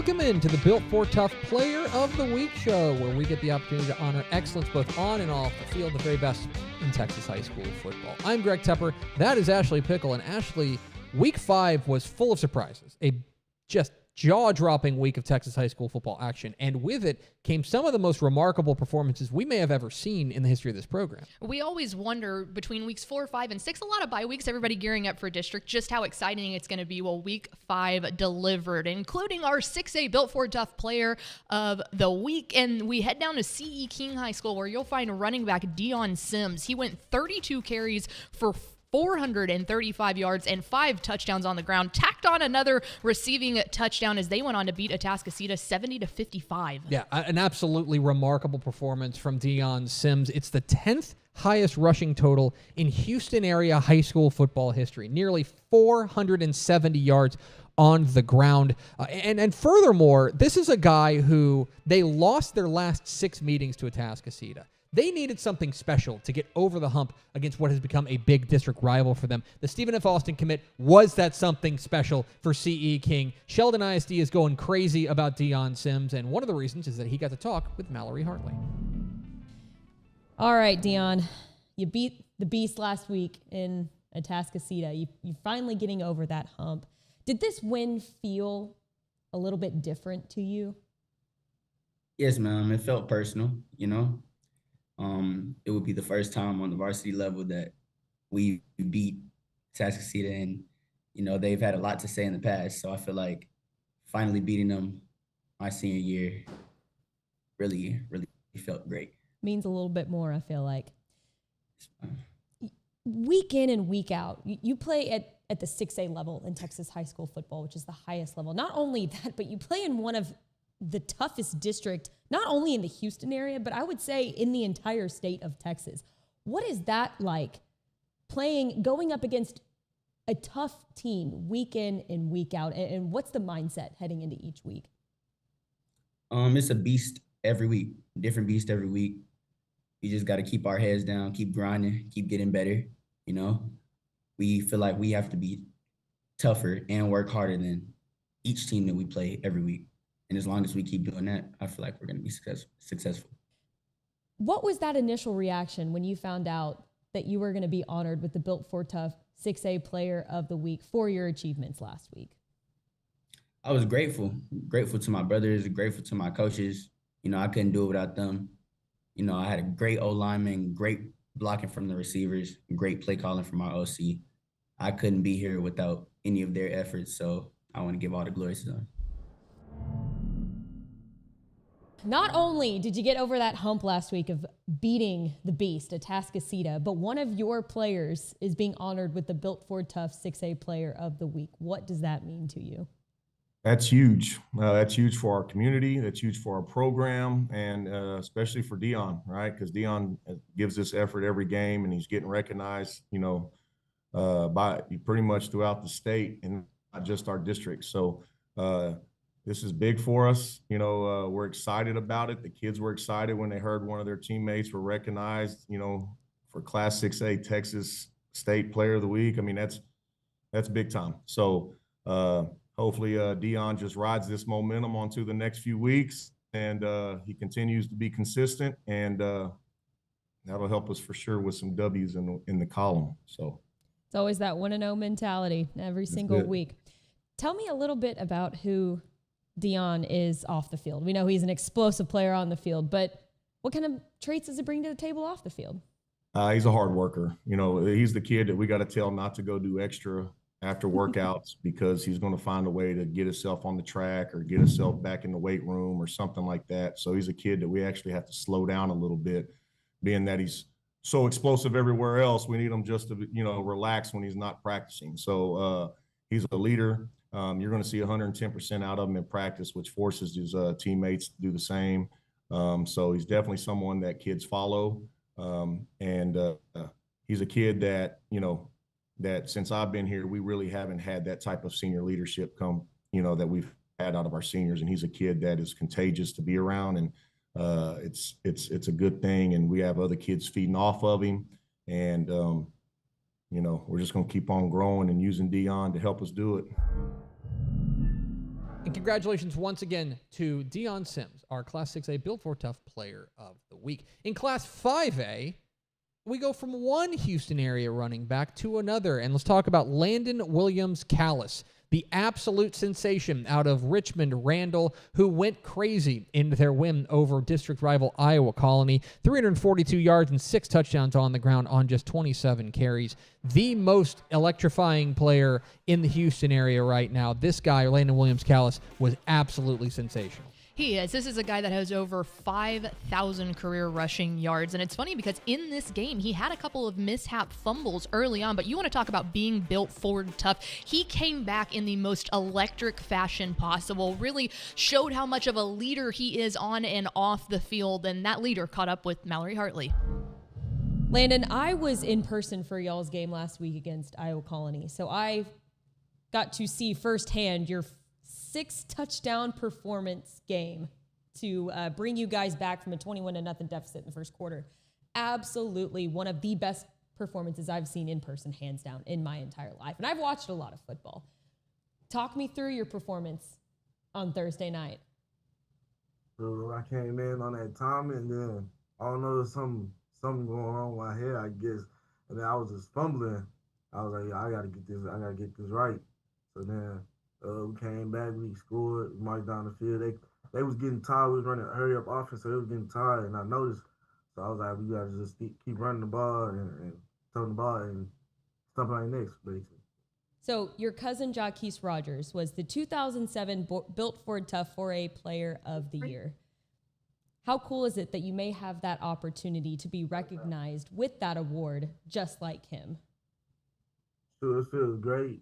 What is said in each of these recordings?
Welcome into the Built for Tough Player of the Week show, where we get the opportunity to honor excellence both on and off the field, the very best in Texas high school football. I'm Greg Tepper. That is Ashley Pickle. And Ashley, week 5 was full of surprises. A just jaw-dropping week of Texas high school football action. And with it came some of the most remarkable performances we may have ever seen in the history of this program. We always wonder between weeks 4, 5, and 6, a lot of bye weeks, everybody gearing up for district, just how exciting it's going to be. Well, week 5 delivered, including our 6A Built for Tough Player of the Week. And we head down to C.E. King High School, where you'll find running back Dion Sims. He went 32 carries for 435 yards and 5 touchdowns on the ground, tacked on another receiving touchdown as they went on to beat Atascocita 70-55. Yeah, an absolutely remarkable performance from Dion Sims. It's the 10th highest rushing total in Houston area high school football history, nearly 470 yards on the ground. And furthermore, this is a guy who they lost their last 6 meetings to Atascocita. They needed something special to get over the hump against what has become a big district rival for them. The Stephen F. Austin commit was that something special for C.E. King. Sheldon ISD is going crazy about Dion Sims, and one of the reasons is that he got to talk with Mallory Hartley. All right, Dion, you beat the Beast last week in Atascocita. You're finally getting over that hump. Did this win feel a little bit different to you? Yes, ma'am. It felt personal, you know. It would be the first time on the varsity level that we beat Atascocita, and, you know, they've had a lot to say in the past. So I feel like finally beating them my senior year really, really felt great. Means a little bit more, I feel like. Week in and week out, you play at the 6A level in Texas high school football, which is the highest level. Not only that, but you play in one of the toughest district, not only in the Houston area, but I would say in the entire state of Texas. What is that like, going up against a tough team week in and week out? And what's the mindset heading into each week? It's a beast every week, different beast every week. We just got to keep our heads down, keep grinding, keep getting better. You know, we feel like we have to be tougher and work harder than each team that we play every week. And as long as we keep doing that, I feel like we're going to be successful. What was that initial reaction when you found out that you were going to be honored with the Built for Tough 6A Player of the Week for your achievements last week? I was grateful to my brothers, grateful to my coaches. You know, I couldn't do it without them. You know, I had a great O-lineman, great blocking from the receivers, great play calling from our OC. I couldn't be here without any of their efforts, so I want to give all the glory to them. Not only did you get over that hump last week of beating the Beast, Atascocita, but one of your players is being honored with the Built for Tough 6A Player of the Week. What does that mean to you? That's huge. That's huge for our community. That's huge for our program, and especially for Dion, right? Because Dion gives this effort every game, and he's getting recognized, you know, by pretty much throughout the state and not just our district. So this is big for us. You know, we're excited about it. The kids were excited when they heard one of their teammates were recognized, you know, for Class 6A Texas State Player of the Week. I mean, that's big time. So hopefully Dion just rides this momentum onto the next few weeks, and he continues to be consistent, and that'll help us for sure with some W's in the column. So it's always that 1-0 mentality every single week. Tell me a little bit about who Dion is off the field. We know he's an explosive player on the field, but what kind of traits does he bring to the table off the field? He's a hard worker. You know, he's the kid that we got to tell not to go do extra after workouts because he's going to find a way to get himself on the track or get himself back in the weight room or something like that. So he's a kid that we actually have to slow down a little bit, being that he's so explosive everywhere else. We need him just to, you know, relax when he's not practicing. So he's a leader. You're going to see 110% out of him in practice, which forces his teammates to do the same. So he's definitely someone that kids follow. And he's a kid that, you know, that since I've been here, we really haven't had that type of senior leadership come, you know, that we've had out of our seniors. And he's a kid that is contagious to be around. And it's a good thing. And we have other kids feeding off of him. And, you know, we're just going to keep on growing and using Dion to help us do it. And congratulations once again to Dion Sims, our Class 6A Built for Tough Player of the Week. In Class 5A, we go from one Houston area running back to another, and let's talk about Landon Williams-Callis, the absolute sensation out of Richmond Randall, who went crazy in their win over district rival Iowa Colony. 342 yards and 6 touchdowns on the ground on just 27 carries. The most electrifying player in the Houston area right now. This guy, Landon Williams-Callis, was absolutely sensational. He is. This is a guy that has over 5,000 career rushing yards. And it's funny because in this game, he had a couple of mishap fumbles early on. But you want to talk about being built forward tough. He came back in the most electric fashion possible, really showed how much of a leader he is on and off the field. And that leader caught up with Mallory Hartley. Landon, I was in person for y'all's game last week against Iowa Colony. So I got to see firsthand your 6-touchdown performance game to bring you guys back from a 21-0 deficit in the first quarter. Absolutely one of the best performances I've seen in person, hands down, in my entire life. And I've watched a lot of football. Talk me through your performance on Thursday night. So I came in on that time, and then I don't know, something going on with my head, I guess. And then I was just fumbling. I was like, I gotta get this right. So then we came back, we scored, marched down the field. They was getting tired. We was running hurry up offense, so they was getting tired, and I noticed. So I was like, we gotta just keep running the ball and throwing the ball and stuff like next, basically. So your cousin Jaquise Rogers was the 2007 Built Ford Tough 4A Player of the Year. How cool is it that you may have that opportunity to be recognized with that award just like him? Sure, it feels great.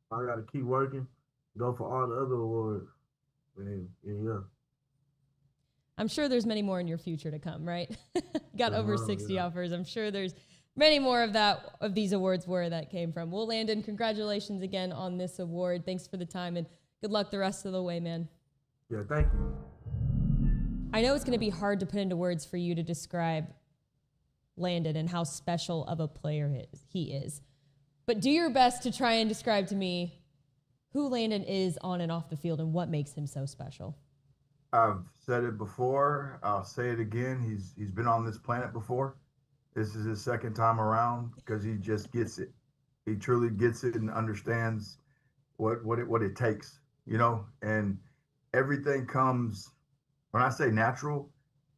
I got to keep working, go for all the other awards. And yeah. I'm sure there's many more in your future to come, right? You got over 60 offers. I'm sure there's many more of these awards where that came from. Well, Landon, congratulations again on this award. Thanks for the time, and good luck the rest of the way, man. Yeah, thank you. I know it's going to be hard to put into words for you to describe Landon and how special of a player he is. But do your best to try and describe to me who Landon is on and off the field and what makes him so special. I've said it before. I'll say it again. He's been on this planet before. This is his second time around because he just gets it. He truly gets it and understands what it takes, you know. And everything comes, when I say natural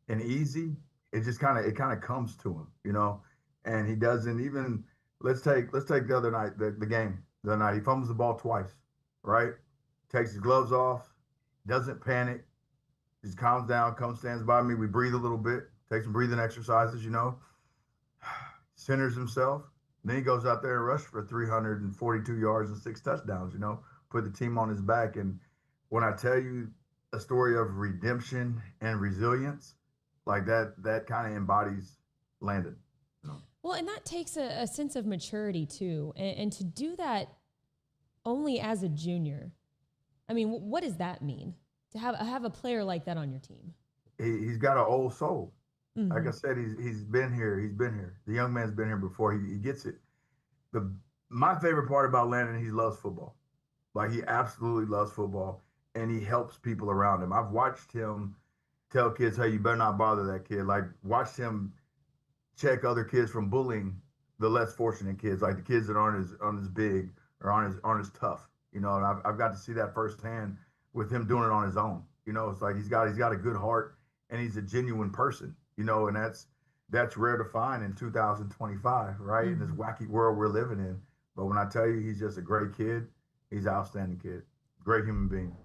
and easy, it kind of comes to him, you know. And he doesn't even. Let's take the other night, the game. The other night, he fumbles the ball twice, right? Takes his gloves off, doesn't panic, just calms down, stands by me. We breathe a little bit, take some breathing exercises, you know. Centers himself. And then he goes out there and rushes for 342 yards and 6 touchdowns, you know, put the team on his back. And when I tell you a story of redemption and resilience, like that kind of embodies Landon. Well, and that takes a sense of maturity, too. And to do that only as a junior, I mean, what does that mean? To have a player like that on your team? He's got an old soul. Mm-hmm. Like I said, he's been here. He's been here. The young man's been here before. He gets it. My favorite part about Landon, he loves football. Like, he absolutely loves football, and he helps people around him. I've watched him tell kids, hey, you better not bother that kid. Like, watched him check other kids from bullying the less fortunate kids, like the kids that aren't as big or aren't as tough. You know, and I've got to see that firsthand with him doing it on his own. You know, it's like he's got a good heart and he's a genuine person. You know, and that's rare to find in 2025, right? Mm-hmm. In this wacky world we're living in. But when I tell you he's just a great kid, he's an outstanding kid, great human being.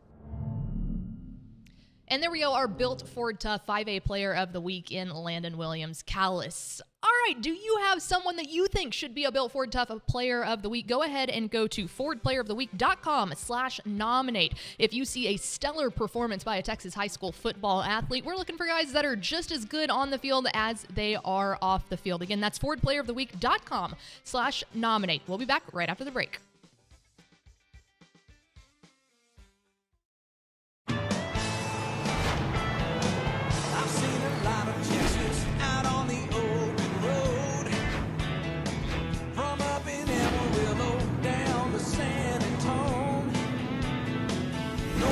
And there we go, our Built Ford Tough 5A Player of the Week in Landon Williams-Callis. All right, do you have someone that you think should be a Built Ford Tough Player of the Week? Go ahead and go to FordPlayerOfTheWeek.com/nominate. If you see a stellar performance by a Texas high school football athlete, we're looking for guys that are just as good on the field as they are off the field. Again, that's FordPlayerOfTheWeek.com/nominate. We'll be back right after the break. No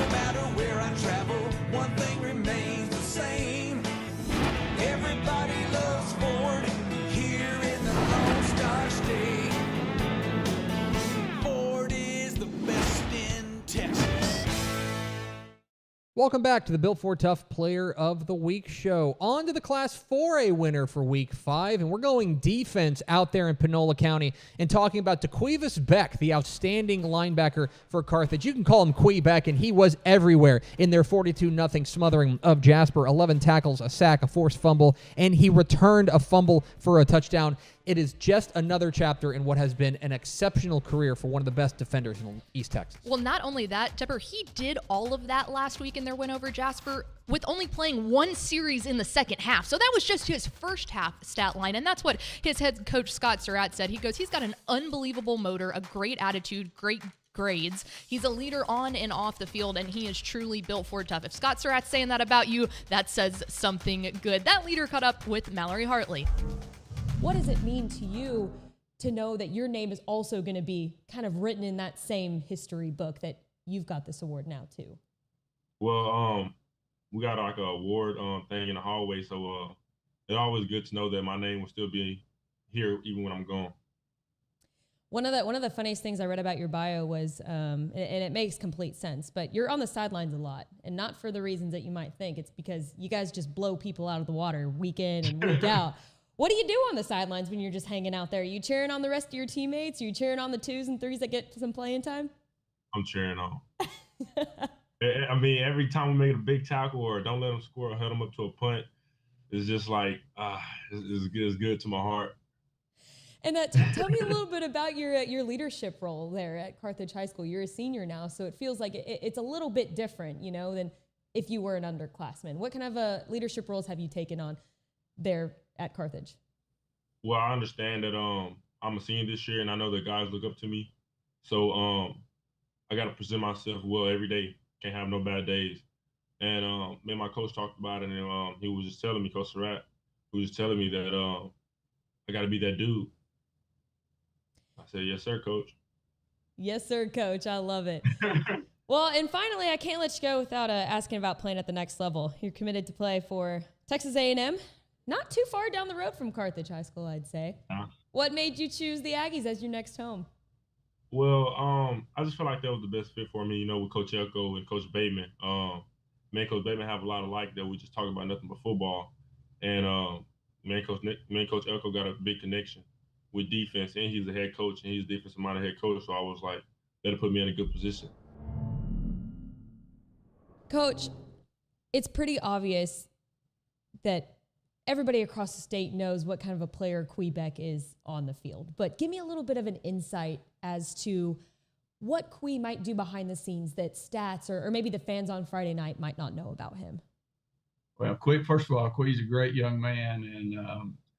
Welcome back to the Built for Tough Player of the Week show. On to the Class 4A winner for Week 5, and we're going defense out there in Panola County and talking about DeQuivis Beck, the outstanding linebacker for Carthage. You can call him Quee Beck, and he was everywhere in their 42-0 smothering of Jasper. 11 tackles, a sack, a forced fumble, and he returned a fumble for a touchdown. It is just another chapter in what has been an exceptional career for one of the best defenders in East Texas. Well, not only that, Tepper, he did all of that last week in their win over Jasper with only playing one series in the second half. So that was just his first half stat line, and that's what his head coach Scott Surratt said. He goes, he's got an unbelievable motor, a great attitude, great grades. He's a leader on and off the field, and he is truly built for tough. If Scott Surratt's saying that about you, that says something good. That leader caught up with Mallory Hartley. What does it mean to you to know that your name is also going to be kind of written in that same history book that you've got this award now too? Well, we got like a award thing in the hallway, so it's always good to know that my name will still be here even when I'm gone. One of the funniest things I read about your bio was, and it makes complete sense, but you're on the sidelines a lot, and not for the reasons that you might think. It's because you guys just blow people out of the water week in and week out. What do you do on the sidelines when you're just hanging out there? Are you cheering on the rest of your teammates? Are you cheering on the 2s and 3s that get some playing time? I'm cheering on. I mean, every time we make a big tackle or don't let them score or head them up to a punt, it's just like, it's good to my heart. And tell me a little bit about your leadership role there at Carthage High School. You're a senior now, so it feels like it's a little bit different, than if you were an underclassman. What kind of leadership roles have you taken on there at Carthage? Well, I understand that I'm a senior this year, and I know that guys look up to me. So I got to present myself well every day. Can't have no bad days. And me and my coach talked about it, and he was just telling me, Coach Surratt, he was just telling me that I got to be that dude. I said, yes, sir, Coach. Yes, sir, Coach. I love it. Well, and finally, I can't let you go without asking about playing at the next level. You're committed to play for Texas A&M. Not too far down the road from Carthage High School, I'd say. What made you choose the Aggies as your next home? Well, I just feel like that was the best fit for me, with Coach Elko and Coach Bateman. Me and Coach Bateman have a lot of that we just talk about nothing but football. And me and Coach Elko got a big connection with defense, and he's a head coach, and he's a defensive-minded head coach, so I was like, that'll put me in a good position. Coach, it's pretty obvious that everybody across the state knows what kind of a player Quee Beck is on the field. But give me a little bit of an insight as to what Quee might do behind the scenes that stats or maybe the fans on Friday night might not know about him. Well, first of all, Quee's a great young man,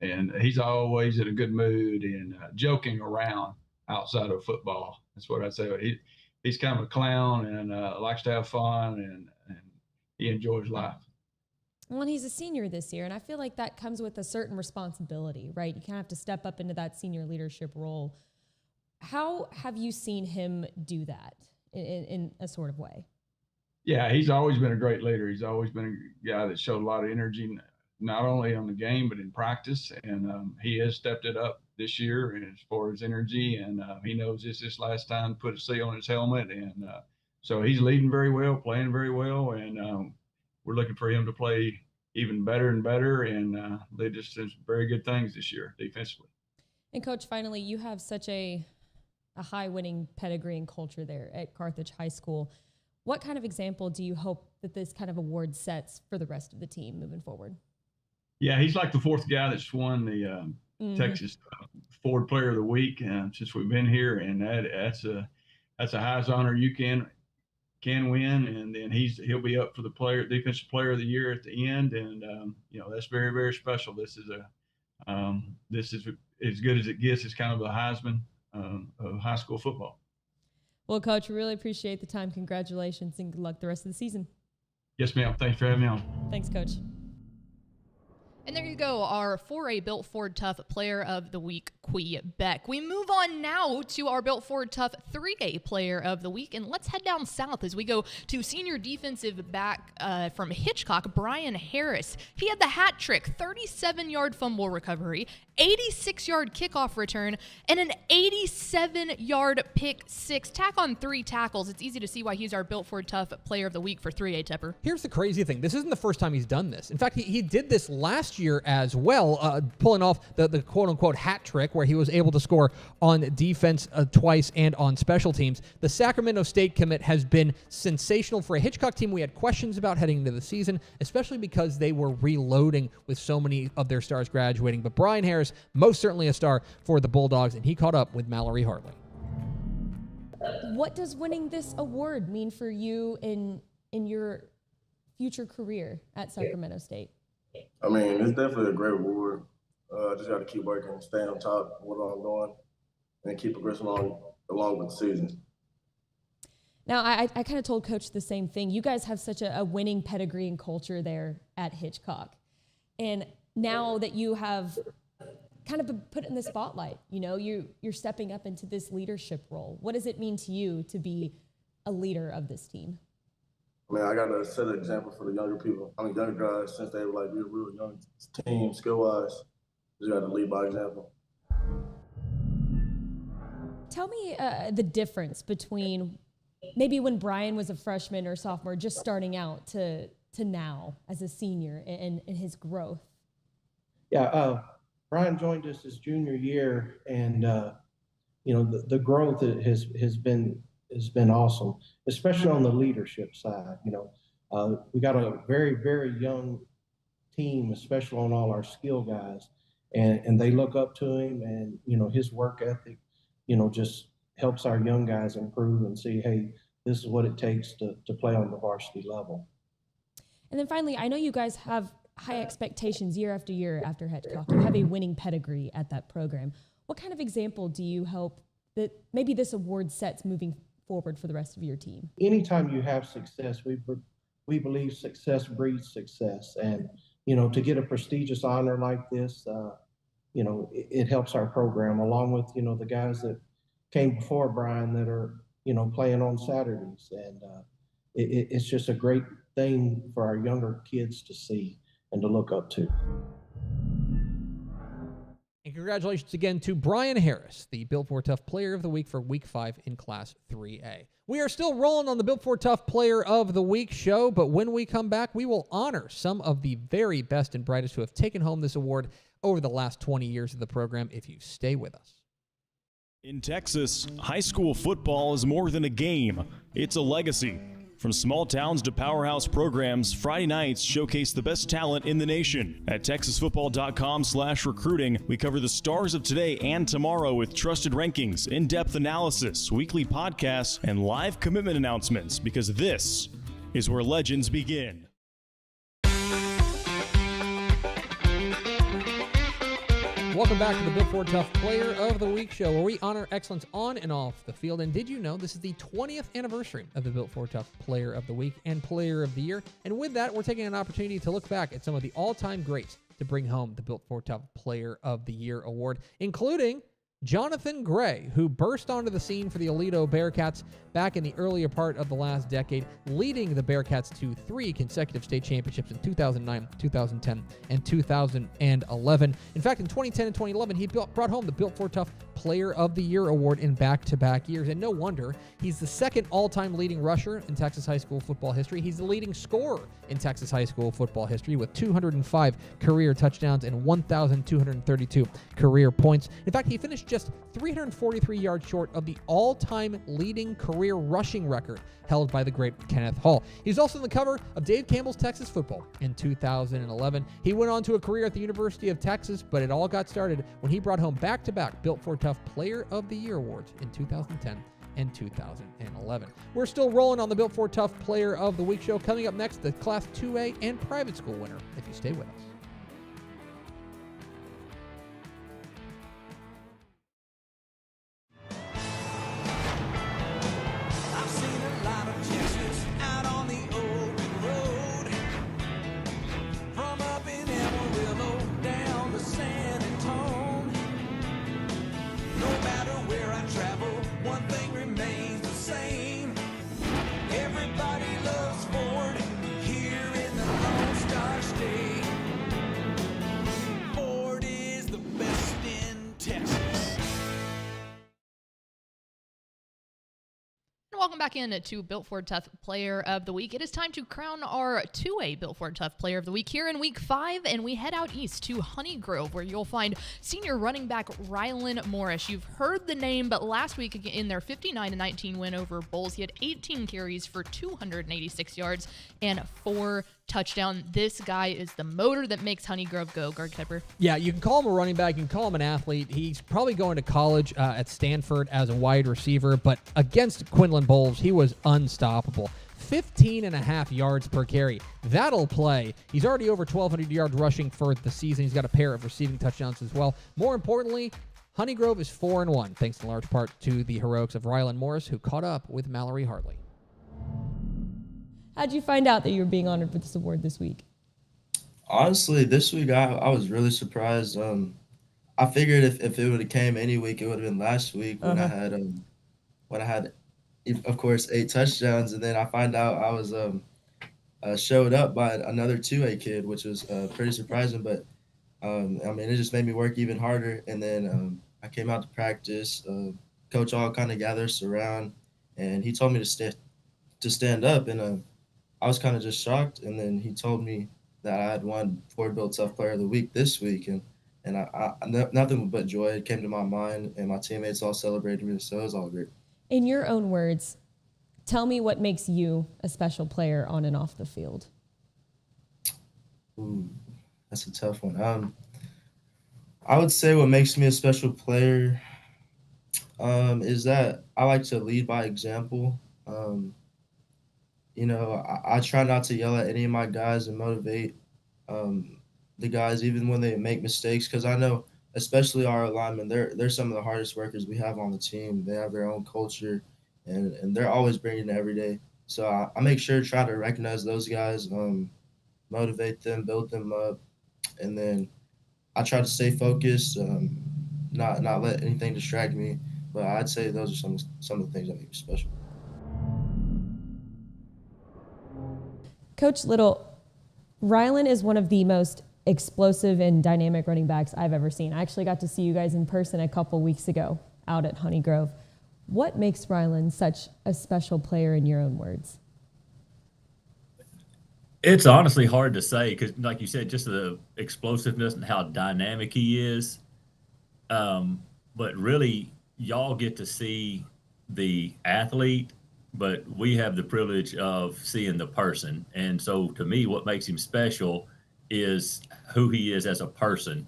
and he's always in a good mood and joking around outside of football. That's what I'd say. He's kind of a clown and likes to have fun, and he enjoys life. Well, and he's a senior this year, and I feel like that comes with a certain responsibility, right? You kind of have to step up into that senior leadership role. How have you seen him do that in a sort of way? Yeah, he's always been a great leader. He's always been a guy that showed a lot of energy, not only on the game, but in practice. And he has stepped it up this year as far as energy, and he knows it's his last time to put a C on his helmet. And so he's leading very well, playing very well, and we're looking for him to play even better and better and lead us to some very good things this year defensively. And Coach, finally, you have such a high winning pedigree and culture there at Carthage High School. What kind of example do you hope that this kind of award sets for the rest of the team moving forward? Yeah, he's like the fourth guy that's won the Texas Ford Player of the Week since we've been here, and that's a highest honor you can win, and then he'll be up for the defensive player of the year at the end, and that's very, very special. This is as good as it gets. It's kind of the Heisman of high school football. Well, Coach, we really appreciate the time. Congratulations and good luck the rest of the season. Yes, ma'am. Thanks for having me on. Thanks, Coach. And there you go, our 4A Built Ford Tough Player of the Week, Quee Beck. We move on now to our Built Ford Tough 3A Player of the Week, and let's head down south as we go to senior defensive back from Hitchcock, Brian Harris. He had the hat trick, 37-yard fumble recovery, 86-yard kickoff return, and an 87-yard pick six. Tack on 3 tackles. It's easy to see why he's our Built Ford Tough Player of the Week for 3A, Tepper. Here's the crazy thing. This isn't the first time he's done this. In fact, he did this last year as well, pulling off the quote-unquote hat trick where he was able to score on defense twice and on special teams. The Sacramento State commit has been sensational for a Hitchcock team we had questions about heading into the season, especially because they were reloading with so many of their stars graduating. But Brian Harris, most certainly a star for the Bulldogs, and he caught up with Mallory Hartley. What does winning this award mean for you in your future career at Sacramento State? I mean, it's definitely a great award. Just got to keep working, stay on top of what I'm doing, and keep progressing along with the season. Now, I kind of told Coach the same thing. You guys have such a winning pedigree and culture there at Hitchcock. And now that you have kind of been put in the spotlight, you know, you're stepping up into this leadership role. What does it mean to you to be a leader of this team? I mean, I got to set an example for the younger people. I mean, younger guys, since they were like, we're a real young team, skill-wise, just got to lead by example. Tell me the difference between maybe when Brian was a freshman or sophomore, just starting out, to now as a senior and his growth. Yeah, Brian joined us his junior year, and you know, the growth has been awesome, especially on the leadership side. You know, we got a very, very young team, especially on all our skill guys, and they look up to him, and you know, his work ethic, you know, just helps our young guys improve and see, hey, this is what it takes to play on the varsity level. And then finally, I know you guys have high expectations year after year after Hitchcock. You have a winning pedigree at that program. What kind of example do you hope that maybe this award sets moving forward for the rest of your team? Anytime you have success, we believe success breeds success. And, you know, to get a prestigious honor like this, you know, it helps our program, along with, you know, the guys that came before Brian that are, you know, playing on Saturdays. And it's just a great thing for our younger kids to see and to look up to. And congratulations again to Brian Harris, the Built Ford Tough Player of the Week for Week 5 in Class 3A. We are still rolling on the Built Ford Tough Player of the Week show, but when we come back, we will honor some of the very best and brightest who have taken home this award over the last 20 years of the program, if you stay with us. In Texas, high school football is more than a game. It's a legacy. From small towns to powerhouse programs, Friday nights showcase the best talent in the nation. At TexasFootball.com/recruiting, we cover the stars of today and tomorrow with trusted rankings, in-depth analysis, weekly podcasts, and live commitment announcements, because this is where legends begin. Welcome back to the Built Ford Tough Player of the Week show, where we honor excellence on and off the field. And did you know this is the 20th anniversary of the Built Ford Tough Player of the Week and Player of the Year? And with that, we're taking an opportunity to look back at some of the all-time greats to bring home the Built Ford Tough Player of the Year award, including Jonathan Gray, who burst onto the scene for the Aledo Bearcats back in the earlier part of the last decade, leading the Bearcats to 3 consecutive state championships in 2009, 2010, and 2011. In fact, in 2010 and 2011, he brought home the Built Ford Tough Player of the Year award in back-to-back years, and no wonder. He's the second all-time leading rusher in Texas high school football history. He's the leading scorer in Texas high school football history with 205 career touchdowns and 1,232 career points. In fact, he finished just 343 yards short of the all-time leading career rushing record held by the great Kenneth Hall. He's also on the cover of Dave Campbell's Texas Football in 2011. He went on to a career at the University of Texas, but it all got started when he brought home back-to-back Built Ford Tough Player of the Year awards in 2010 and 2011. We're still rolling on the Built Ford Tough Player of the Week show. Coming up next, the Class 2A and private school winner, if you stay with us. From up in Amarillo Welcome back in to Built Ford Tough Player of the Week. It is time to crown our 2A Built Ford Tough Player of the Week here in Week 5, and we head out east to Honey Grove, where you'll find senior running back Rylan Morris. You've heard the name, but last week in their 59-19 win over Bulls, he had 18 carries for 286 yards and 4 touchdowns. This guy is the motor that makes Honey Grove go, Guard Kemper. Yeah, you can call him a running back, you can call him an athlete. He's probably going to college at Stanford as a wide receiver, but against Quinlan Bulls, he was unstoppable. 15.5 yards per carry. That'll play. He's already over 1,200 yards rushing for the season. He's got a pair of receiving touchdowns as well. More importantly, Honey Grove is 4-1, thanks in large part to the heroics of Rylan Morris, who caught up with Mallory Hartley. How'd you find out that you were being honored with this award this week? Honestly, this week I was really surprised. I figured if it would have came any week, it would have been last week when I had of course 8 touchdowns, and then I find out I was showed up by another 2A kid, which was pretty surprising. But I mean, it just made me work even harder. And then I came out to practice. Coach all kind of gathered us around, and he told me to stand up, and I was kind of just shocked. And then he told me that I had won Ford Built Tough Player of the Week this week, and I nothing but joy came to my mind, and my teammates all celebrated me, so it was all great. In your own words, tell me what makes you a special player on and off the field. Ooh, that's a tough one. I would say what makes me a special player is that I like to lead by example. I try not to yell at any of my guys and motivate the guys even when they make mistakes, because I know, especially our linemen, they're some of the hardest workers we have on the team. They have their own culture, and they're always bringing it every day. So I make sure to try to recognize those guys, motivate them, build them up, and then I try to stay focused, not let anything distract me. But I'd say those are some of the things that make me special. Coach Little, Rylan is one of the most explosive and dynamic running backs I've ever seen. I actually got to see you guys in person a couple weeks ago out at Honey Grove. What makes Rylan such a special player in your own words? It's honestly hard to say because, like you said, just the explosiveness and how dynamic he is. But really, y'all get to see the athlete, but we have the privilege of seeing the person. And so to me, what makes him special is who he is as a person.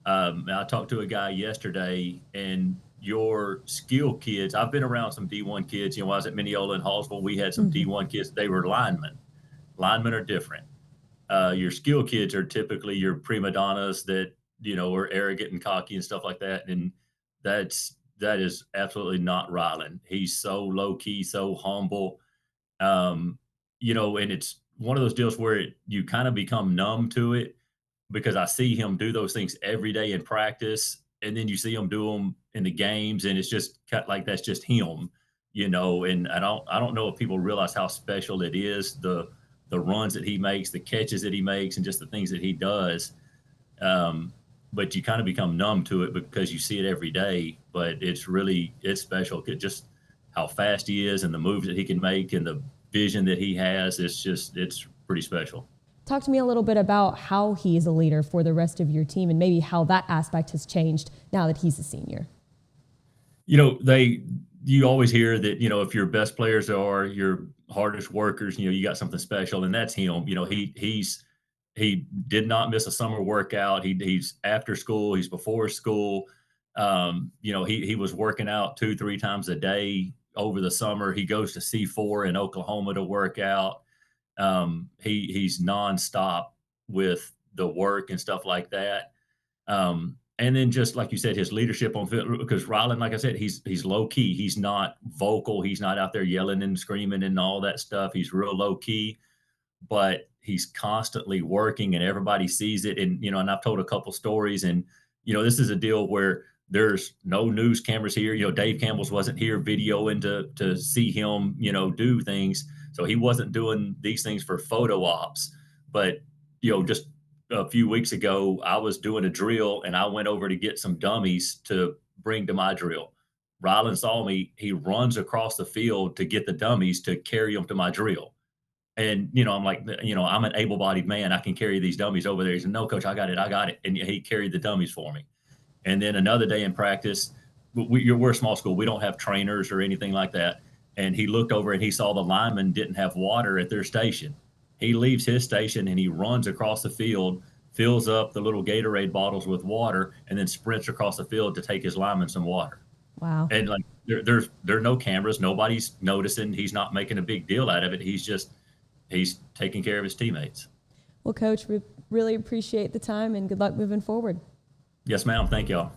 I talked to a guy yesterday, and your skill kids, I've been around some D1 kids. You know, I was at Mineola and Hallsville. We had some D1 kids. They were linemen. Linemen are different. Your skill kids are typically your prima donnas that, you know, are arrogant and cocky and stuff like that. And that is absolutely not Rylan. He's so low key, so humble. You know, and it's one of those deals where you kind of become numb to it because I see him do those things every day in practice, and then you see him do them in the games, and it's just like that's just him, you know. And I don't know if people realize how special it is, the runs that he makes, the catches that he makes, and just the things that he does. But you kind of become numb to it because you see it every day. But it's special. Just how fast he is and the moves that he can make and the vision that he has. It's pretty special. Talk to me a little bit about how he is a leader for the rest of your team and maybe how that aspect has changed now that he's a senior. You know, you always hear that, you know, if your best players are your hardest workers, you know, you got something special, and that's him. You know, he did not miss a summer workout. He's after school, he's before school. You know, he was working out 2-3 times a day over the summer. He goes to C4 in Oklahoma to work out. He's nonstop with the work and stuff like that. And then just like you said, his leadership on field, because Rylan, like I said, he's low key. He's not vocal. He's not out there yelling and screaming and all that stuff. He's real low key, but he's constantly working and everybody sees it. And, you know, and I've told a couple stories, and, you know, this is a deal where there's no news cameras here. You know, Dave Campbell's wasn't here videoing to see him, you know, do things. So he wasn't doing these things for photo ops. But, you know, just a few weeks ago, I was doing a drill and I went over to get some dummies to bring to my drill. Rylan saw me. He runs across the field to get the dummies to carry them to my drill. And, I'm like, I'm an able-bodied man. I can carry these dummies over there. He said, no, coach, I got it. And he carried the dummies for me. And then another day in practice, we're a small school. We don't have trainers or anything like that. And he looked over and he saw the linemen didn't have water at their station. He leaves his station and he runs across the field, fills up the little Gatorade bottles with water, and then sprints across the field to take his linemen some water. Wow. And like there are no cameras, nobody's noticing. He's not making a big deal out of it. He's taking care of his teammates. Well, Coach, we really appreciate the time and good luck moving forward. Yes, ma'am. Thank y'all.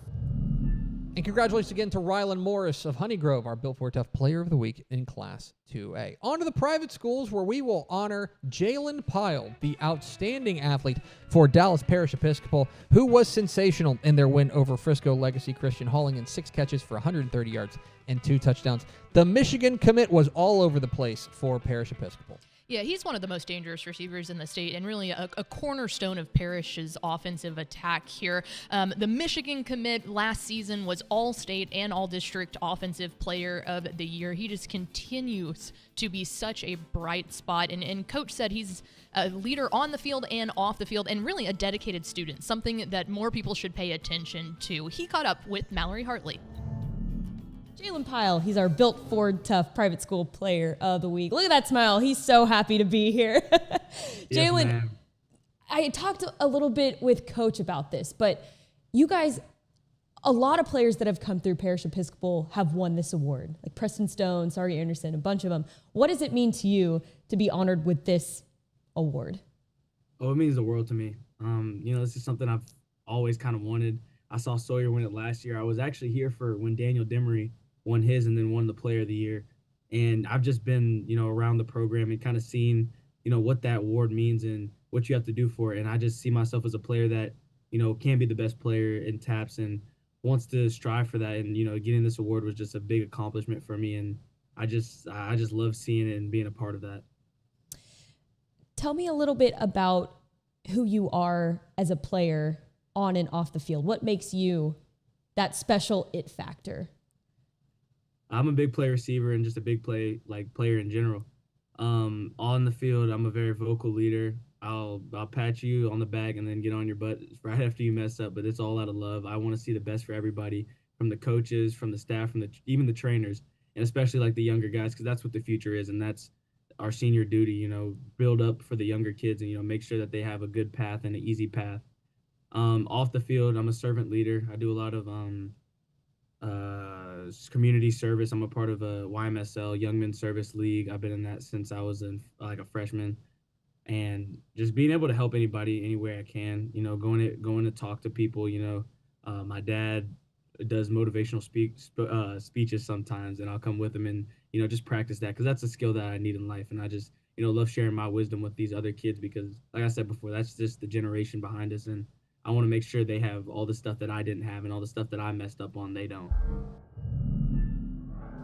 And congratulations again to Rylan Morris of Honeygrove, our Built for Tough Player of the Week in Class 2A. On to the private schools, where we will honor Jalen Pyle, the outstanding athlete for Dallas Parish Episcopal, who was sensational in their win over Frisco Legacy Christian, hauling in 6 catches for 130 yards and 2 touchdowns. The Michigan commit was all over the place for Parish Episcopal. Yeah, he's one of the most dangerous receivers in the state and really a cornerstone of Parish's offensive attack here. The Michigan commit last season was All-State and All-District Offensive Player of the Year. He just continues to be such a bright spot. And Coach said he's a leader on the field and off the field and really a dedicated student, something that more people should pay attention to. He caught up with Mallory Hartley. Jalen Pyle, he's our Built Ford Tough Private School Player of the Week. Look at that smile. He's so happy to be here. Jalen, yes, I talked a little bit with Coach about this, but you guys, a lot of players that have come through Parish Episcopal have won this award, like Preston Stone, Sari Anderson, a bunch of them. What does it mean to you to be honored with this award? Oh, it means the world to me. This is something I've always kind of wanted. I saw Sawyer win it last year. I was actually here for when Daniel Demery won his and then won the Player of the Year. And I've just been, around the program and kind of seen, what that award means and what you have to do for it. And I just see myself as a player that, can be the best player in TAPS and wants to strive for that. And, getting this award was just a big accomplishment for me. And I just love seeing it and being a part of that. Tell me a little bit about who you are as a player on and off the field. What makes you that special it factor? I'm a big play receiver and just a big player in general. On the field, I'm a very vocal leader. I'll pat you on the back and then get on your butt right after you mess up, but it's all out of love. I want to see the best for everybody, from the coaches, from the staff, from even the trainers, and especially like the younger guys, because that's what the future is, and that's our senior duty. Build up for the younger kids and make sure that they have a good path and an easy path. Off the field, I'm a servant leader. I do a lot of community service. I'm a part of a YMSL, Young Men's Service League. I've been in that since I was a freshman, and just being able to help anybody any way I can. Going to talk to people. My dad does motivational speeches sometimes, and I'll come with him and just practice that, because that's a skill that I need in life, and I just love sharing my wisdom with these other kids, because like I said before, that's just the generation behind us, and I want to make sure they have all the stuff that I didn't have and all the stuff that I messed up on, they don't.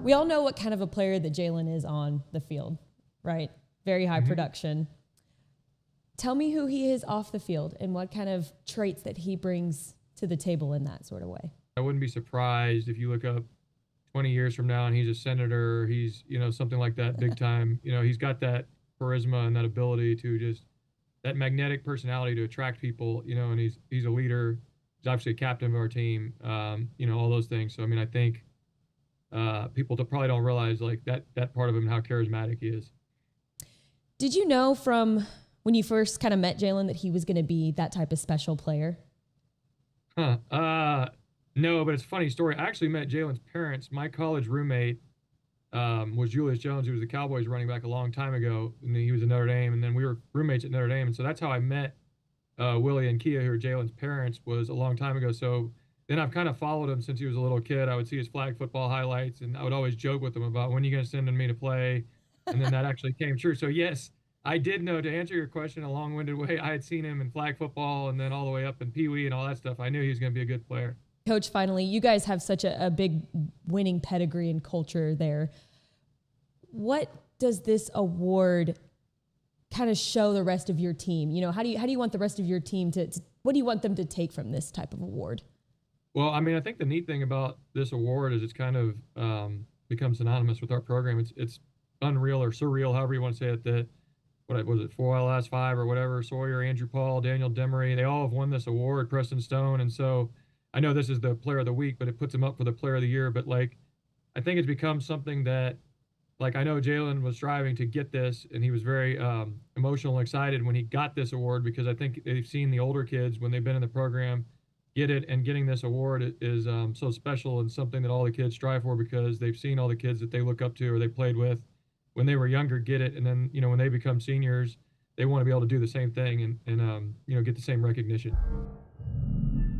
We all know what kind of a player that Jalen is on the field, right? Very high production. Tell me who he is off the field and what kind of traits that he brings to the table in that sort of way. I wouldn't be surprised if you look up 20 years from now and he's a senator, he's, something like that, big time. He's got that charisma and that ability to just, that magnetic personality to attract people, and he's a leader. He's obviously a captain of our team, all those things. So, I think people probably don't realize like that part of him, how charismatic he is. Did you know from when you first kind of met Jalen that he was going to be that type of special player? No, but it's a funny story. I actually met Jalen's parents. My college roommate was Julius Jones, who was the Cowboys running back a long time ago, and he was at Notre Dame, and then we were roommates at Notre Dame, and so that's how I met Willie and Kia, who are Jalen's parents, was a long time ago. So then I've kind of followed him since he was a little kid. I would see his flag football highlights, and I would always joke with him about, when are you going to send me to play? And then that actually came true. So yes, I did know, to answer your question in a long-winded way, I had seen him in flag football and then all the way up in Pee Wee and all that stuff. I knew he was going to be a good player. Coach, finally, you guys have such a big winning pedigree and culture there. What does this award kind of show the rest of your team? How do you want the rest of your team to what do you want them to take from this type of award? Well, I mean, I think the neat thing about this award is it's kind of become synonymous with our program. It's unreal or surreal, however you want to say it, that what was it, 4LS5 or whatever, Sawyer, Andrew Paul, Daniel Demery, they all have won this award, Preston Stone. And so I know this is the player of the week, but it puts him up for the player of the year. But like, I think it's become something that, like, I know Jalen was striving to get this, and he was very emotional and excited when he got this award, because I think they've seen the older kids when they've been in the program get it, and getting this award is so special and something that all the kids strive for, because they've seen all the kids that they look up to or they played with when they were younger get it, and then, you know, when they become seniors, they want to be able to do the same thing and you know, get the same recognition.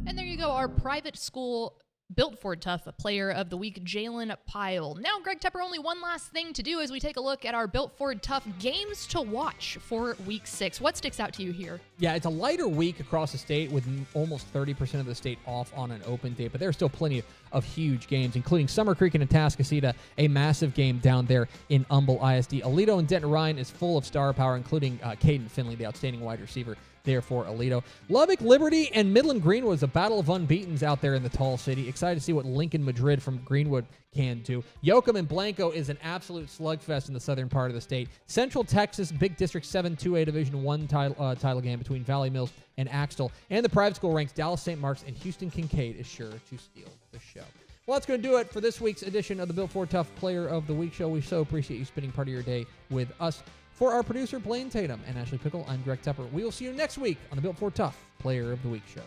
And there you go, our private school Built Ford Tough Player of the Week, Jalen Pyle. Now, Greg Tepper, only one last thing to do as we take a look at our Built Ford Tough games to watch for Week 6. What sticks out to you here? Yeah, it's a lighter week across the state with almost 30% of the state off on an open day, but there's still plenty of huge games, including Summer Creek and Atascocita, a massive game down there in Humble ISD. Aledo and Denton Ryan is full of star power, including Caden Finley, the outstanding wide receiver there for Aledo. Lubbock, Liberty, and Midland Greenwood was a battle of unbeatens out there in the Tall City. Excited to see what Lincoln Madrid from Greenwood can do. Yoakum and Blanco is an absolute slugfest in the southern part of the state. Central Texas, Big District 7 2A Division 1 title game between Valley Mills and Axtell. And the private school ranks Dallas St. Mark's, and Houston Kincaid is sure to steal the show. Well, that's going to do it for this week's edition of the Built Ford Tough Player of the Week show. We so appreciate you spending part of your day with us. For our producer, Blaine Tatum and Ashley Pickle, I'm Greg Tepper. We will see you next week on the Built Ford Tough Player of the Week show.